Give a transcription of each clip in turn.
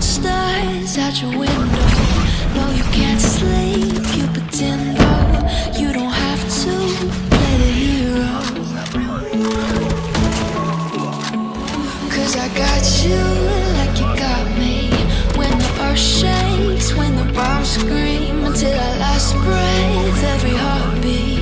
monsters out your window. No, you can't sleep, you pretend though. You don't have to play the hero. 'Cause I got you like you got me. When the earth shakes, when the bombs scream, until our last breath, every heartbeat.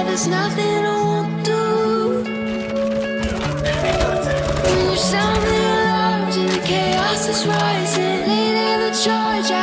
There's nothing I won't do. When you sound the alarms and the chaos is rising, leading the charge.